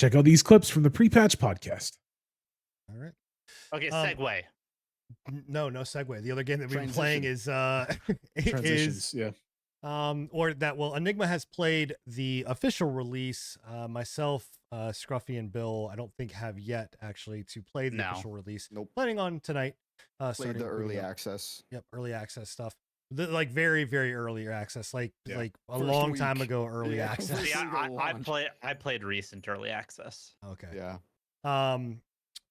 check out these clips from the pre-patch podcast. All right. Okay, segue. No segue. The other game that we've been playing is Transitions. Enigma has played the official release. Myself, Scruffy, and Bill, I don't think have yet actually to play the official release. Nope. Planning on tonight. Played the early access. Yep, early access stuff. Like very, very early access, like a First long week. time ago. Early access. Yeah, I played recent early access. Okay. Yeah.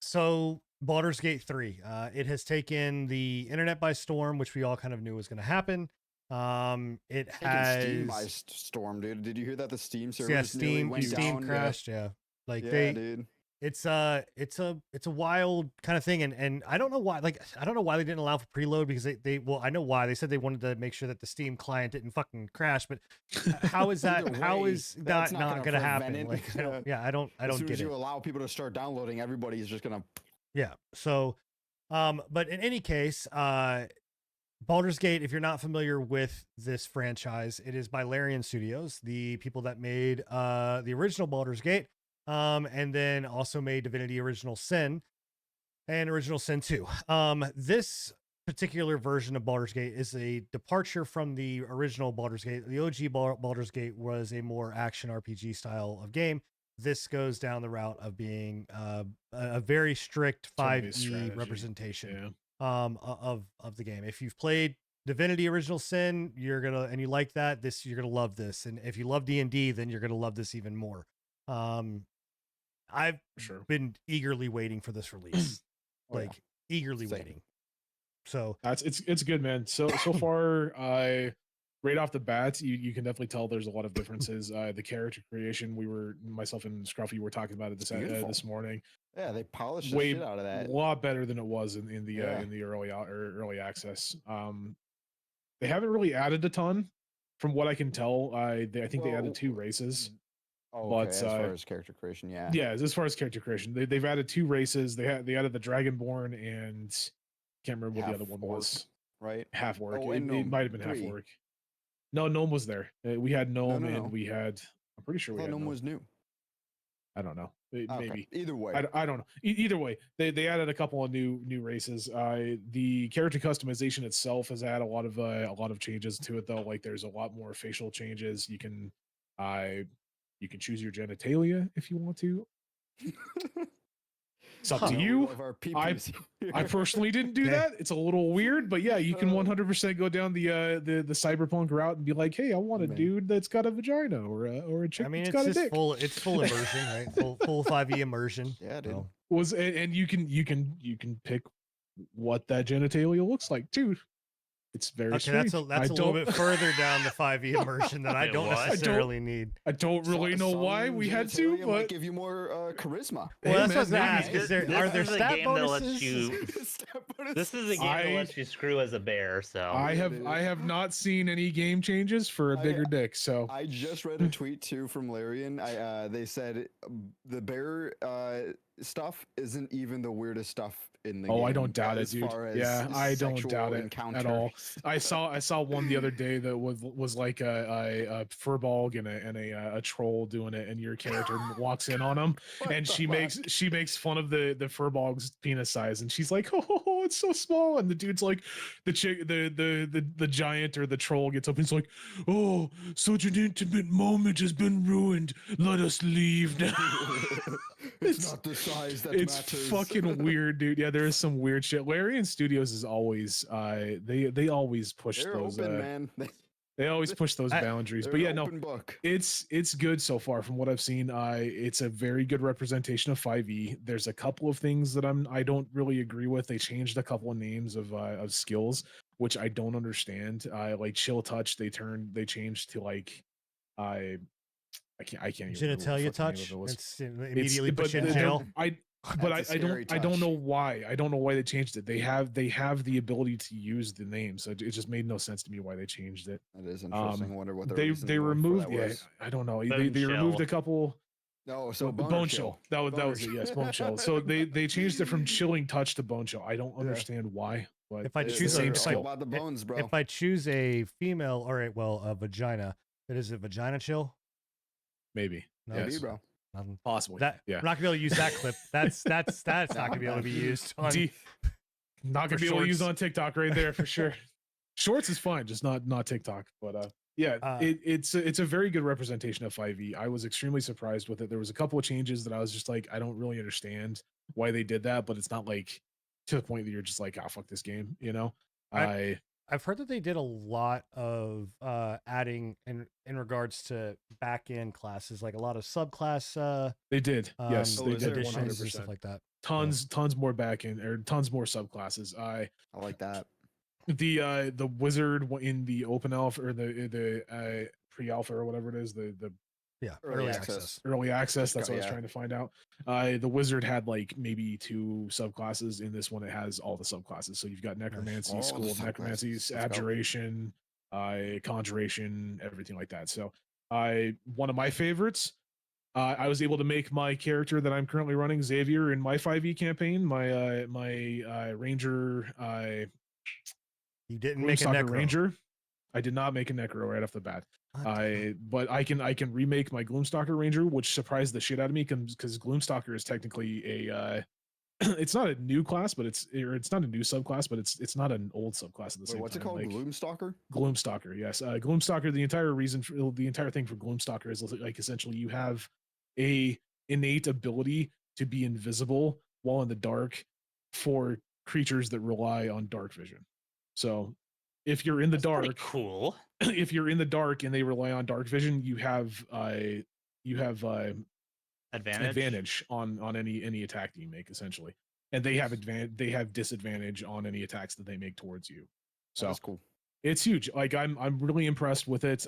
So Baldur's Gate 3, it has taken the internet by storm, which we all kind of knew was going to happen. It has Steam by storm, dude. Did you hear that the Steam server Steam crashed? Yeah. Dude. It's a wild kind of thing, and I don't know why. I don't know why they didn't allow for preload, because I know why. They said they wanted to make sure that the Steam client didn't fucking crash, but how is that? How is that not going to happen? I don't as soon get as it. you allow people to start downloading, everybody's just gonna. Yeah. So, but in any case, Baldur's Gate, if you're not familiar with this franchise, it is by Larian Studios, the people that made the original Baldur's Gate, and then also made Divinity Original Sin and Original Sin 2. This particular version of Baldur's Gate is a departure from the original Baldur's Gate. The OG Baldur's Gate was a more action RPG style of game. This goes down the route of being a very strict 5e representation of the game. If you've played Divinity Original Sin, you're like that, you're gonna love this. And if you love D&D, then you're gonna love this even more. I've been eagerly waiting for this release, eagerly waiting. So it's good, man. So far, right off the bat, you can definitely tell there's a lot of differences. The character creation, myself and Scruffy were talking about it this morning. Yeah, they polished the shit out of that. A lot better than it was in the early access. They haven't really added a ton, from what I can tell. I think they added 2 races. Oh, okay. As far as character creation, yeah. As far as character creation, they've added 2 races. They added the Dragonborn and can't remember what the other one was. Right, half orc. Oh, it might have been 3. Half orc. No, Gnome was there. We had Gnome, and we had. I'm pretty sure we had Gnome was new. I don't know. Okay. Maybe. Either way, I don't know. Either way, they added a couple of new races. The character customization itself has had a lot of changes to it, though. Like, there's a lot more facial changes. You can choose your genitalia if you want to. It's up to you. I personally didn't do that. It's a little weird, but yeah, you can 100% go down the cyberpunk route and be like, hey, I want a dude that's got a vagina or a chick that's got a dick. It's full immersion, right? Full 5e immersion. Yeah, dude. And you can pick what that genitalia looks like too. It's very strange. That's a little bit further down the 5e immersion that I don't necessarily need. I don't really know why we had to, but might give you more charisma. Well, that's what I was gonna ask. Are there stat bonuses? This is a game that lets you screw as a bear. So I have not seen any game changes for a bigger dick. So I just read a tweet too from Larian. They said the bear stuff isn't even the weirdest stuff in the game. I don't doubt it, dude. Yeah, I don't doubt it at all. I saw one the other day that was like a furbolg and a troll doing it, and your character walks in on him, and she makes fun of the furbolg's penis size, and she's like, oh, it's so small, and the dude's like, the giant or the troll gets up and he's like, oh, such an intimate moment has been ruined. Let us leave now. It's not the size that it's matters. Fucking weird, dude. Yeah, there is some weird shit. Larian Studios is always they always push those open, man. They always push those boundaries. But yeah, no, book. It's good so far from what I've seen. It's a very good representation of 5e. There's a couple of things that I don't really agree with. They changed a couple of names of skills, which I don't understand. Like Chill Touch, they changed to like I can't even genitalia touch. It's immediately put you in jail. I don't know why. I don't know why they changed it. They have the ability to use the name, so it just made no sense to me why they changed it. That is interesting. I wonder what they removed. Yeah, I don't know. They removed a couple. No, so Bone Chill. That was it. Yes, Bone Chill. So they changed it from Chilling Touch to Bone Chill. I don't understand why. But if I choose about the bones, bro. If I choose a female, a vagina, it is a vagina chill. Maybe. No, maybe, bro. Possibly. That, yeah. We're not gonna be able to use that clip. That's not gonna be able to be used on. Not gonna be able to use on TikTok right there for sure. Shorts is fine, just not TikTok. But it's a very good representation of 5e. I was extremely surprised with it. There was a couple of changes that I was just like, I don't really understand why they did that, but it's not like to the point that you're just like, ah, fuck this game, you know? I've heard that they did a lot of adding in regards to back end classes, like a lot of subclass. They did, yes, they did, additions and stuff like that. Tons more back end or tons more subclasses. I like that. The wizard in the open alpha or the pre-alpha or whatever it is, the early access. Early access. That's what I was trying to find out. The wizard had like maybe 2 subclasses. In this one, it has all the subclasses. So you've got necromancy, school of necromancy, abjuration, conjuration, everything like that. So one of my favorites. I was able to make my character that I'm currently running, Xavier, in my 5e campaign. My ranger. You didn't make a necro. Ranger. I did not make a necro right off the bat. But I can remake my Gloomstalker Ranger, which surprised the shit out of me because Gloomstalker is technically a it's not a new class, but it's not a new subclass, but it's not an old subclass at the same time. What's it called? Like, Gloomstalker? Gloomstalker, yes. Gloomstalker, the entire thing for Gloomstalker is like essentially you have a innate ability to be invisible while in the dark for creatures that rely on dark vision. So if you're in the dark, cool. If you're in the dark and they rely on dark vision, you have advantage on any attack that you make, essentially, and they have disadvantage on any attacks that they make towards you. So that's cool. It's huge. Like I'm really impressed with it.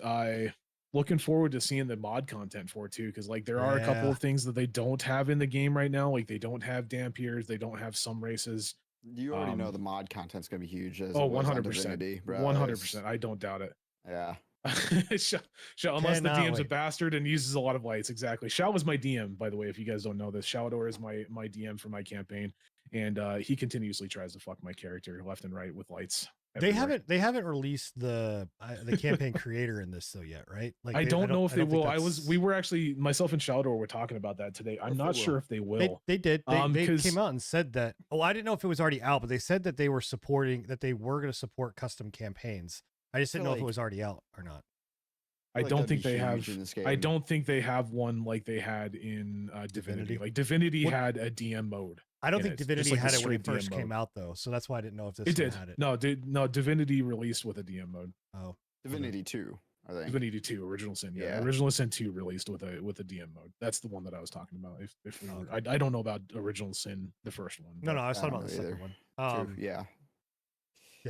Looking forward to seeing the mod content for it too, because like there are a couple of things that they don't have in the game right now. Like they don't have Dampiers, they don't have some races. You already know the mod content's gonna be huge. 100%. 100%. I don't doubt it. Yeah. Unless the DM's a bastard and uses a lot of lights. Exactly. Shao was my DM, by the way, if you guys don't know this. Shaudor is my DM for my campaign, and he continuously tries to fuck my character left and right with lights. Everywhere. They haven't released the campaign creator in this though yet, right? Like I don't know if they will. We were actually, myself and Shaudor were talking about that today. I'm not sure if they will. They did. They came out and said that. Oh, I didn't know if it was already out, but they said that they were going to support custom campaigns. I just didn't know if it was already out or not. I don't think they have. I don't think they have one like they had in Divinity. Like Divinity had a DM mode. I don't think Divinity had it when it first came out, though. So that's why I didn't know if this had it. No, Divinity released with a DM mode. Oh, Divinity 2. I think Divinity 2, Original Sin. Yeah, Original Sin 2 released with a DM mode. That's the one that I was talking about. I don't know about Original Sin, the first one. No, I was talking about the second one. Yeah.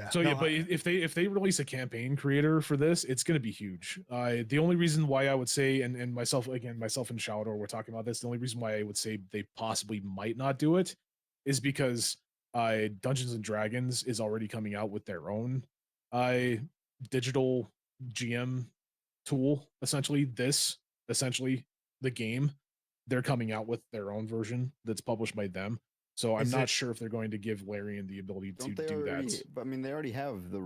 So but if they release a campaign creator for this, it's going to be huge. The only reason why I would say, and myself and Shaudor were talking about this, the only reason why I would say they possibly might not do it is because Dungeons and Dragons is already coming out with their own digital GM tool. Essentially the game, they're coming out with their own version that's published by them. So I'm not sure if they're going to give Larian the ability to do that. But I mean, they already have the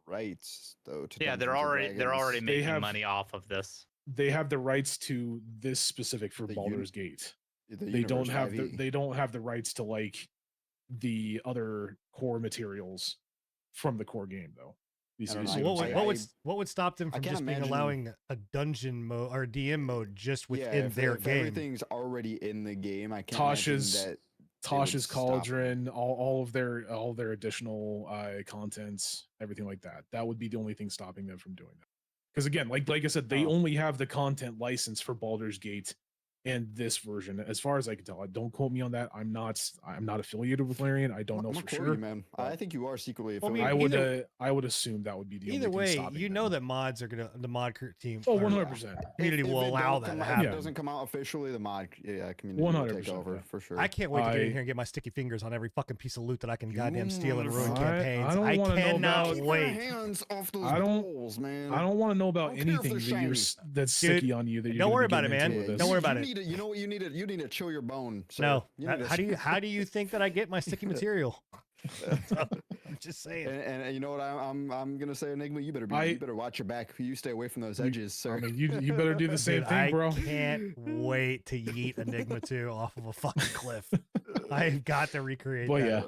rights, though. They're already making money off of this. They have the rights to this specific for Baldur's Gate. They don't have the rights to like the other core materials from the core game, though. What would stop them from just allowing a dungeon mode or DM mode just within their game? Everything's already in the game. I can't imagine that. Tasha's Cauldron, all of their additional contents, everything like that. That would be the only thing stopping them from doing that. Because again, like I said, they only have the content license for Baldur's Gate and this version, as far as I can tell. Don't quote me on that. I'm not affiliated with Larian. I don't know for sure. Man. I think you are secretly affiliated. I would assume that would be the either only way. Thing stopping them. That mods are the mod team. 100%. Community will allow that. If it doesn't come out officially, the mod community 100% will take over for sure. I can't wait to get in here and get my sticky fingers on every fucking piece of loot that I can goddamn steal and ruin campaigns. I cannot wait. Hands off those goals, man. I don't want to know about anything that's sticky on you. Don't worry about it, man. Don't worry about it. You know what you need? You need to chill your bone. No. How do you think that I get my sticky material? I'm just saying. And you know what? I'm gonna say, Enigma, you better watch your back. You stay away from those edges, sir. I mean, you better do the same Dude, thing, bro. I can't wait to yeet Enigma 2 off of a fucking cliff. I've got to recreate But that. yeah,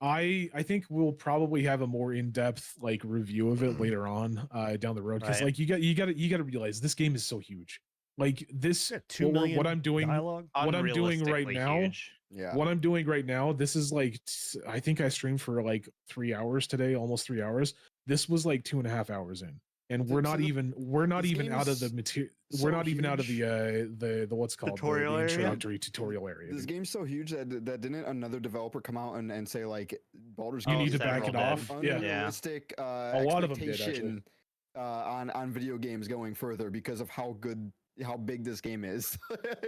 I think we'll probably have a more in-depth like review of it later on down the road, because Right. like you got to realize this game is so huge. Like this, 2 million what I'm doing, dialogue. what I'm doing right Unrealistically now, huge. Yeah. what I'm doing right now, this is like I think I streamed for like 3 hours today, almost 3 hours. This was like 2.5 hours in, and we're not even out of the material. We're not even out of the what's called Tutorial the area? introductory tutorial area. This dude. game's so huge that didn't another developer come out and say like Baldur's You Gate need to is back it off. Yeah, unrealistic a lot of them did, expectation on video games going further because of how big this game is.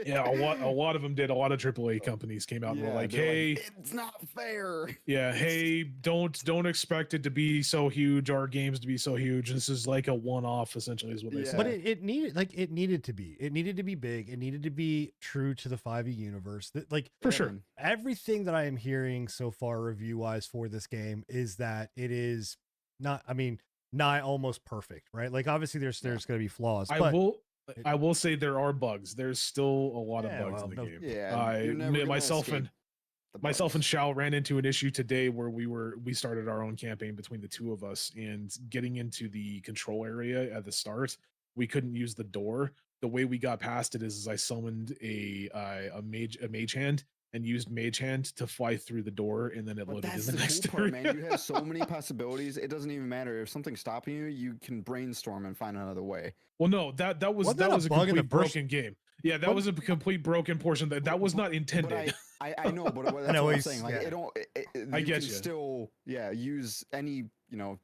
Yeah, a lot of them did. A lot of AAA companies came out and were like, "Hey, it's not fair." Yeah, hey, don't expect it to be so huge. Our games to be so huge. This is like a one-off, essentially, is what they said. But it needed to be. It needed to be big. It needed to be true to the 5e universe. Like For sure. Everything that I am hearing so far review-wise for this game is that it is not. I mean, not almost perfect, right? Like obviously there's going to be flaws. I will say there are bugs. There's still a lot of bugs in the game. Yeah, myself and Shao ran into an issue today where we started our own campaign between the two of us, and getting into the control area at the start, we couldn't use the door. The way we got past it is I summoned a mage hand and used mage hand to fly through the door, and then it loaded in the next cool part, man. You have so many possibilities. It doesn't even matter if something's stopping you. You can brainstorm and find another way. Well, no, that was a complete broken game. Yeah, that was a complete broken portion. That was not intended. I know, but that's what I'm saying. Like, I get you. Still, use any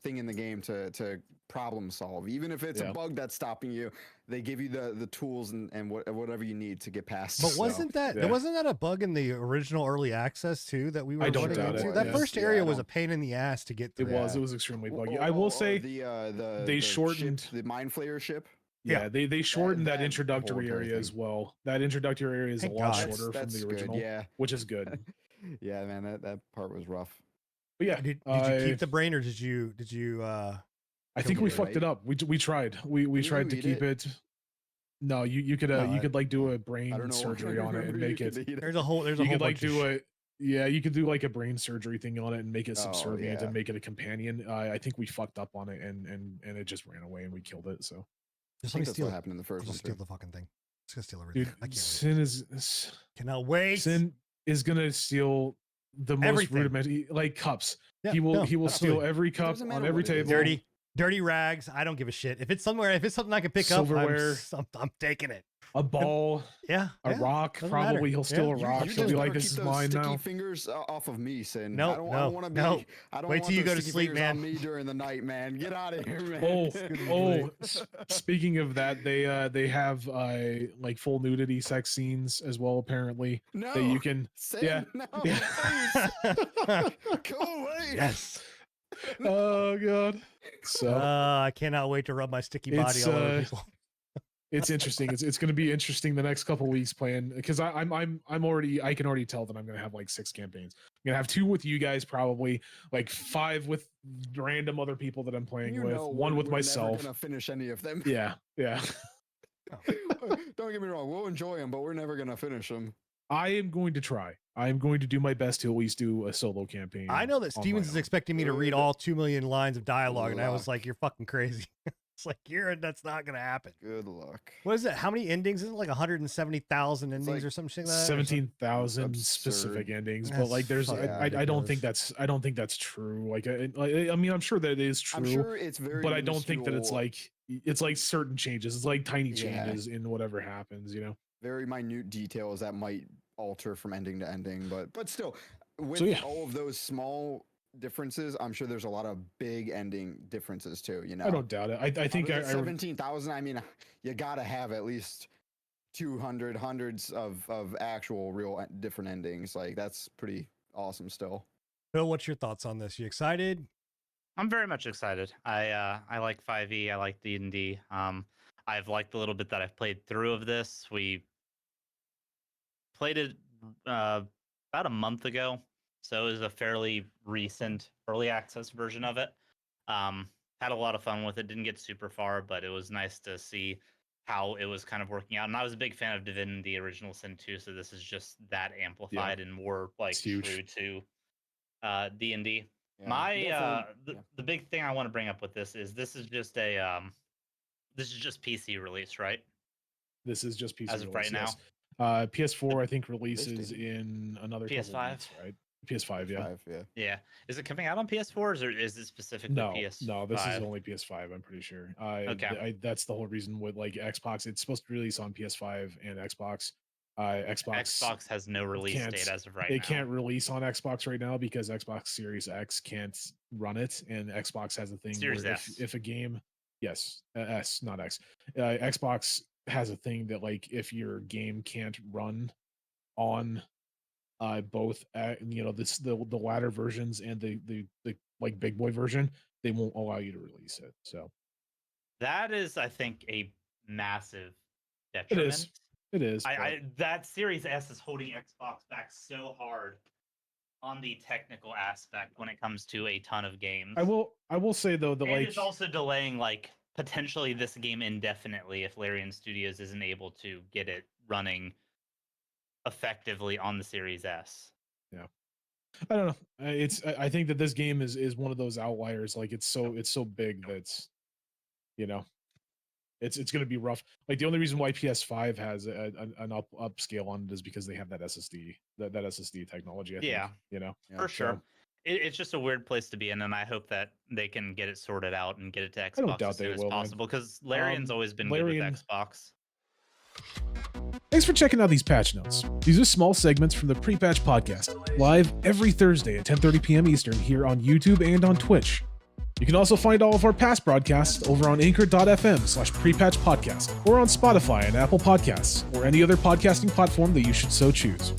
thing in the game to problem solve, even if it's a bug that's stopping you. They give you the tools and whatever you need to get past. But wasn't that a bug in the original early access too that we were running into? That first area was a pain in the ass to get through. It was extremely buggy. I will say they shortened the Mind Flayer ship. Yeah, they shortened that introductory area as well. That introductory area is a lot shorter from the original, which is good. Yeah, man, that part was rough. But yeah, did you keep the brain, or did you? I think we fucked it up. We tried. We tried to keep it. No, you could like do a brain surgery on it and make it. There's a whole bunch you could do like a brain surgery thing on it and make it subservient and make it a companion. I think we fucked up on it and it just ran away and we killed it. So. Just let me steal what happened in the first one. Steal the fucking thing. It's gonna steal everything. Dude, I can't Sin wait. Cannot wait. Sin is gonna steal the most rudimentary, like cups. Yeah, he will steal every cup on every table. Dirty rags. I don't give a shit. If it's something I can pick Silverware, up, I'm taking it. A ball, a rock. Probably he'll steal a rock. He'll be like, "This is mine now." Fingers off of me, Sin. No, I don't want to be. No. I don't wait till you go to sleep, man. On me during the night, man. Get out of here, man. Speaking of that, they have like full nudity sex scenes as well. Apparently, no, that you can. Sin, no, go away. Yes. Oh god. So I cannot wait to rub my sticky body all over people. It's interesting. It's going to be interesting the next couple weeks playing, because I can already tell that I'm going to have like 6 campaigns. I'm going to have 2 with you guys, probably like 5 with random other people that I'm playing with, 1 with myself. We're never going to finish any of them. Yeah. Don't get me wrong. We'll enjoy them, but we're never going to finish them. I am going to try. I am going to do my best to at least do a solo campaign. I know that Stevens is expecting me to read all 2 million lines of dialogue, and I was like, "You're fucking crazy." It's like that's not gonna happen. Good luck. What is it? How many endings? Is it like 170,000 endings like or something like that? 17,000 specific endings, but like there's I don't think that's true. Like I mean I'm sure that it is true. I'm sure it's very, but I don't think that it's like certain changes. It's like tiny changes in whatever happens. Very minute details that might alter from ending to ending, but still, with all of those small differences, I'm sure there's a lot of big ending differences too. I don't doubt it. I think 17,000. I mean, you gotta have at least 200 hundreds of actual real different endings. Like that's pretty awesome. Still, Phil, what's your thoughts on this? You excited? I'm very much excited. I like 5e. I like D&D. I've liked the little bit that I've played through of this. We played it about a month ago. So it was a fairly recent early access version of it. Had a lot of fun with it. Didn't get super far, but it was nice to see how it was kind of working out. And I was a big fan of Divinity Original Sin 2, so this is just that amplified and more like true to D&D. Yeah, the big thing I want to bring up with this is just a this is just PC release, right? This is just PC as of right now. PS4 I think releases in another PS5, couple weeks, right? PS5, yeah. Is it coming out on PS4 or is it specifically PS5? No, this is only PS5. I'm pretty sure. Okay, that's the whole reason with like Xbox. It's supposed to release on PS5 and Xbox. Xbox has no release date as of right now. It can't release on Xbox right now because Xbox Series X can't run it, and Xbox has a thing Series where S. if a game, yes, S, not X. Xbox has a thing that like if your game can't run on both the latter versions and the like big boy version, they won't allow you to release it. So that is, I think, a massive detriment. It is. That Series S is holding Xbox back so hard on the technical aspect when it comes to a ton of games. I will say though that it's also delaying like potentially this game indefinitely if Larian Studios isn't able to get it running effectively on the Series S. Yeah, I don't know. I think that this game is one of those outliers. Like it's so big that's it's going to be rough. Like the only reason why PS5 has an upscale on it is because they have that SSD that SSD technology. I think, for sure. It's just a weird place to be in, and I hope that they can get it sorted out and get it to Xbox as soon as possible. Because Larian's always been good with Xbox. Thanks for checking out these patch notes. These are small segments from the Pre-Patch Podcast, live every Thursday at 10:30 p.m. Eastern here on YouTube and on Twitch. You can also find all of our past broadcasts over on anchor.fm/prepatch podcast or on Spotify and Apple Podcasts or any other podcasting platform that you should so choose.